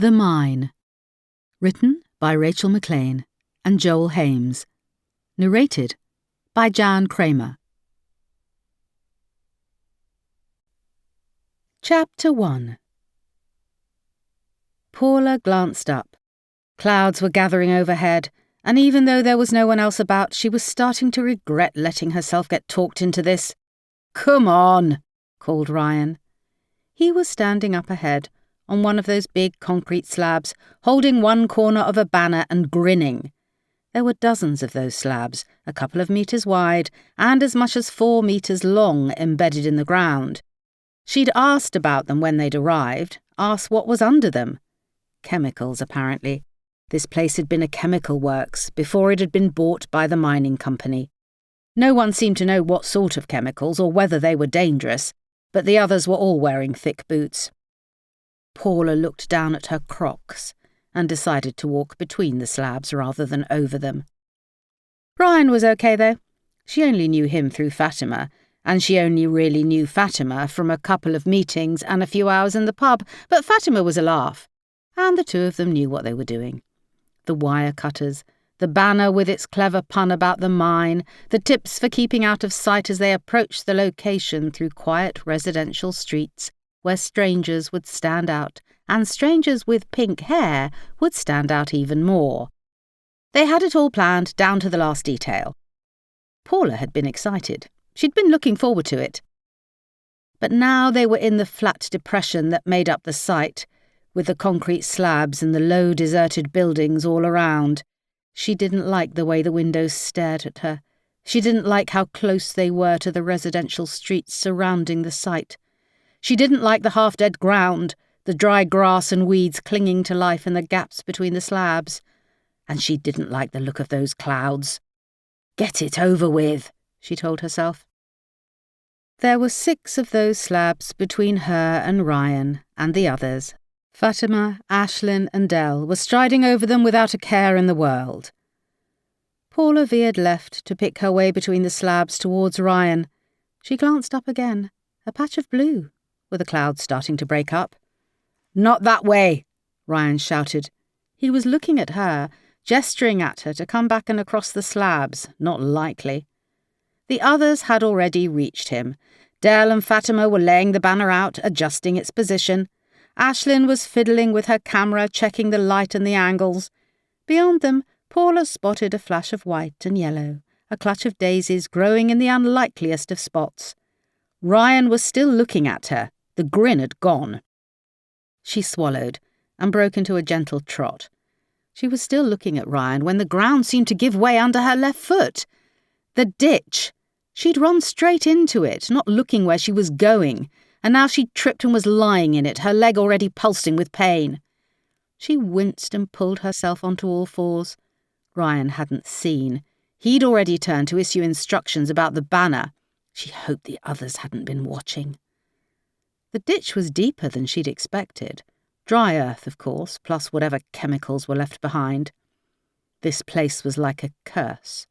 The Mine. Written by Rachel McLean and Joel Hames. Narrated by Jan Cramer. Chapter 1. Paula glanced up. Clouds were gathering overhead, and even though there was no one else about, she was starting to regret letting herself get talked into this. "Come on," called Ryan. He was standing up ahead, on one of those big concrete slabs, holding one corner of a banner and grinning. There were dozens of those slabs, a couple of meters wide and as much as 4 meters long, embedded in the ground. She'd asked about them when they'd arrived, asked what was under them. Chemicals, apparently. This place had been a chemical works before it had been bought by the mining company. No one seemed to know what sort of chemicals or whether they were dangerous, but the others were all wearing thick boots. Paula looked down at her Crocs and decided to walk between the slabs rather than over them. Ryan was okay, though. She only knew him through Fatima, and she only really knew Fatima from a couple of meetings and a few hours in the pub, but Fatima was a laugh, and the two of them knew what they were doing. The wire cutters, the banner with its clever pun about the mine, the tips for keeping out of sight as they approached the location through quiet residential streets, where strangers would stand out, and strangers with pink hair would stand out even more. They had it all planned down to the last detail. Paula had been excited. She'd been looking forward to it. But now they were in the flat depression that made up the site, with the concrete slabs and the low deserted buildings all around. She didn't like the way the windows stared at her. She didn't like how close they were to the residential streets surrounding the site. She didn't like the half-dead ground, the dry grass and weeds clinging to life in the gaps between the slabs. And she didn't like the look of those clouds. "Get it over with," she told herself. There were 6 of those slabs between her and Ryan and the others. Fatima, Ashlyn and Dell were striding over them without a care in the world. Paula veered left to pick her way between the slabs towards Ryan. She glanced up again. A patch of blue. Were the clouds starting to break up? "Not that way," Ryan shouted. He was looking at her, gesturing at her to come back and across the slabs. Not likely. The others had already reached him. Dell and Fatima were laying the banner out, adjusting its position. Ashlyn was fiddling with her camera, checking the light and the angles. Beyond them, Paula spotted a flash of white and yellow, a clutch of daisies growing in the unlikeliest of spots. Ryan was still looking at her. The grin had gone. She swallowed and broke into a gentle trot. She was still looking at Ryan when the ground seemed to give way under her left foot. The ditch. She'd run straight into it, not looking where she was going, and now she tripped and was lying in it, her leg already pulsing with pain. She winced and pulled herself onto all fours. Ryan hadn't seen. He'd already turned to issue instructions about the banner. She hoped the others hadn't been watching. The ditch was deeper than she'd expected. Dry earth, of course, plus whatever chemicals were left behind. This place was like a curse.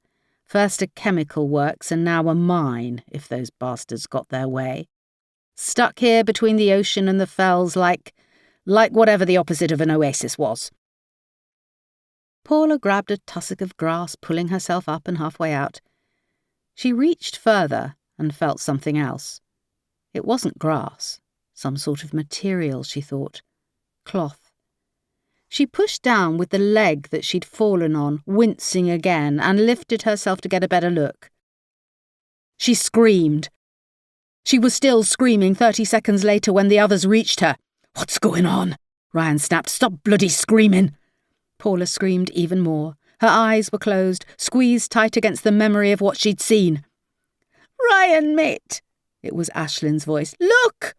First a chemical works and now a mine, if those bastards got their way. Stuck here between the ocean and the fells like whatever the opposite of an oasis was. Paula grabbed a tussock of grass, pulling herself up and halfway out. She reached further and felt something else. It wasn't grass. Some sort of material, she thought. Cloth. She pushed down with the leg that she'd fallen on, wincing again, and lifted herself to get a better look. She screamed. She was still screaming 30 seconds later when the others reached her. "What's going on?" Ryan snapped. "Stop bloody screaming!" Paula screamed even more. Her eyes were closed, squeezed tight against the memory of what she'd seen. "Ryan, mate!" It was Ashlyn's voice. "Look!"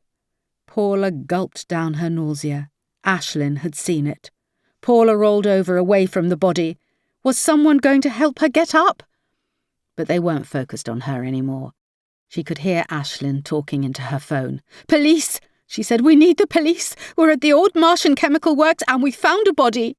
Paula gulped down her nausea. Ashlyn had seen it. Paula rolled over away from the body. Was someone going to help her get up? But they weren't focused on her anymore. She could hear Ashlyn talking into her phone. "Police!" she said. "We need the police. We're at the old Martian chemical works and we found a body."